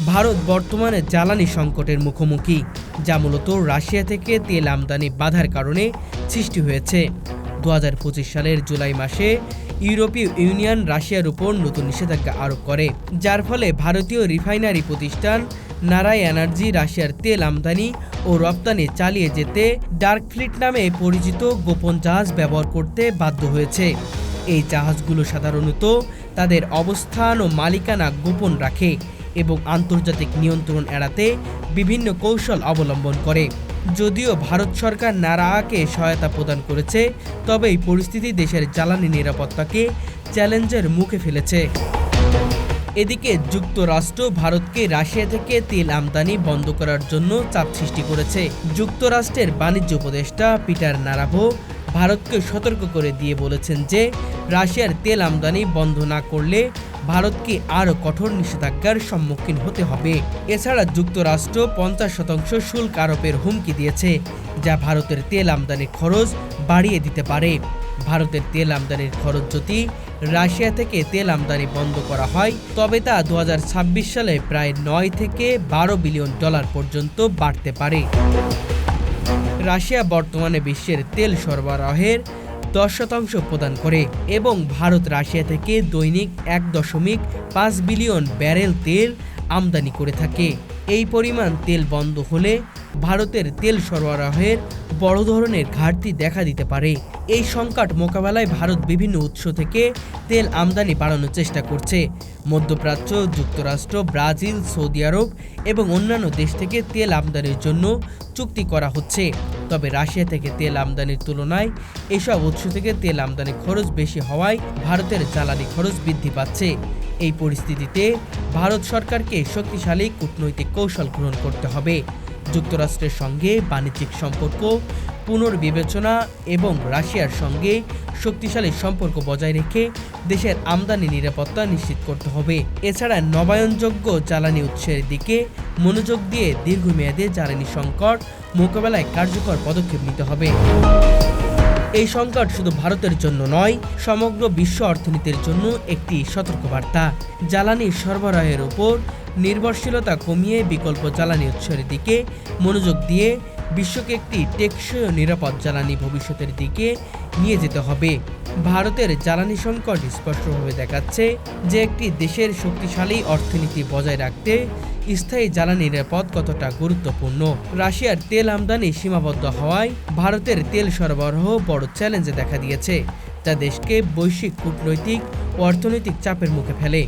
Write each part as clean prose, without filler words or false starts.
ভারত বর্তমানে জ্বালানি সংকটের মুখোমুখি, যা মূলত রাশিয়া থেকে তেল আমদানি বাধার কারণে সৃষ্টি হয়েছে। 2025 সালের জুলাই মাসে ইউরোপীয় ইউনিয়ন রাশিয়ার উপর নতুন নিষেধাজ্ঞা আরোপ করে, যার ফলে ভারতীয় রিফাইনারি প্রতিষ্ঠান নারাই এনার্জি রাশিয়ার তেল আমদানি ও রপ্তানি চালিয়ে যেতে ডার্ক ফ্লিট নামে পরিচিত গোপন জাহাজ ব্যবহার করতে বাধ্য হয়েছে। এই জাহাজগুলো সাধারণত তাদের অবস্থান ও মালিকানা গোপন রাখে এবং আন্তর্জাতিক নিয়ন্ত্রণ এড়াতে বিভিন্ন কৌশল অবলম্বন করে। যদিও ভারত সরকার নারাকে সহায়তা প্রদান করেছে, তবে এই পরিস্থিতি দেশের জ্বালানি নিরাপত্তাকে চ্যালেঞ্জের মুখে ফেলেছে। এদিকে যুক্তরাষ্ট্র ভারতকে রাশিয়া থেকে তেল আমদানি বন্ধ করার জন্য চাপ সৃষ্টি করেছে। যুক্তরাষ্ট্রের বাণিজ্য উপদেষ্টা পিটার নারাভো ভারতকে সতর্ক করে দিয়ে বলেছেন যে রাশিয়ার তেল আমদানি বন্ধ না করলে ভারতকে আরও কঠোর নিষেধাজ্ঞার সম্মুখীন হতে হবে। এছাড়া যুক্তরাষ্ট্র 50% শুল্ক আরোপের হুমকি দিয়েছে, যা ভারতের তেল আমদানির খরচ বাড়িয়ে দিতে পারে। ভারতের তেল আমদানির খরচ যদি রাশিয়া থেকে তেল আমদানি বন্ধ করা হয়, তবে তা 2026 সালে প্রায় 9 থেকে 12 বিলিয়ন ডলার পর্যন্ত বাড়তে পারে। রাশিয়া বর্তমানে বিশ্বের তেল সরবরাহের 10% প্রদান করে এবং ভারত রাশিয়া থেকে দৈনিক 1.5 বিলিয়ন ব্যারেল তেল আমদানি করে থাকে। এই পরিমাণ তেল বন্ধ হলে ভারতের তেল সরবরাহের বড় ধরনের ঘাটতি দেখা দিতে পারে। এই সংকট মোকাবেলায় ভারত বিভিন্ন উৎস থেকে তেল আমদানি বাড়ানোর চেষ্টা করছে। মধ্যপ্রাচ্য, যুক্তরাষ্ট্র, ব্রাজিল, সৌদি আরব এবং অন্যান্য দেশ থেকে তেল আমদানির জন্য চুক্তি করা হচ্ছে। তবে রাশিয়া থেকে তেল আমদানির তুলনায় এসব উৎস থেকে তেল আমদানি খরচ বেশি হওয়ায় ভারতের জ্বালানি খরচ বৃদ্ধি পাচ্ছে। এই পরিস্থিতিতে ভারত সরকারকে শক্তিশালী কূটনৈতিক কৌশল গ্রহণ করতে হবে। যুক্তরাষ্ট্রের সঙ্গে বাণিজ্যিক সম্পর্ক পুনর্বিবেচনা এবং রাশিয়ার সঙ্গে শক্তিশালী সম্পর্ক বজায় রেখে দেশের আমদানি নিরাপত্তা নিশ্চিত করতে হবে। এছাড়া নবায়নযোগ্য জ্বালানি উৎসের দিকে মনোযোগ দিয়ে দীর্ঘমেয়াদে জ্বালানি সংকট মোকাবেলায় কার্যকর পদক্ষেপ নিতে হবে। এই সংকট শুধু ভারতের জন্য নয়, সমগ্র বিশ্ব অর্থনীতির জন্য একটি সতর্কবার্তা। জ্বালানি সরবরাহের উপর নির্ভরশীলতা কমিয়ে বিকল্প জ্বালানি উৎসের দিকে মনোযোগ দিয়ে বিশ্বকে একটি টেকসই ও নিরাপদ জ্বালানি ভবিষ্যতের দিকে নিয়ে যেতে হবে। ভারতের জ্বালানি সংকট স্পষ্টভাবে দেখাচ্ছে যে একটি দেশের শক্তিশালী অর্থনীতি বজায় রাখতে স্থায়ী জ্বালানি নিরাপদ কতটা গুরুত্বপূর্ণ। রাশিয়ার তেল আমদানি সীমাবদ্ধ হওয়ায় ভারতের তেল সরবরাহ বড় চ্যালেঞ্জে দেখা দিয়েছে, যা দেশকে বৈশ্বিক কূটনৈতিক ও অর্থনৈতিক চাপের মুখে ফেলে।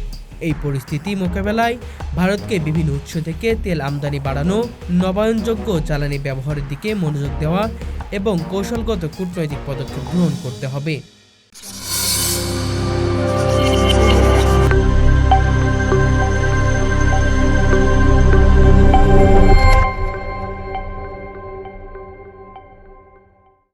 এই পরিস্থিতি মোকাবেলায় ভারতকে বিভিন্ন উৎস থেকে তেল আমদানি বাড়ানো, নবায়নযোগ্য জ্বালানি ব্যবহারের দিকে মনোযোগ দেওয়া এবং কৌশলগত কূটনৈতিক পদক্ষেপ গ্রহণ করতে হবে।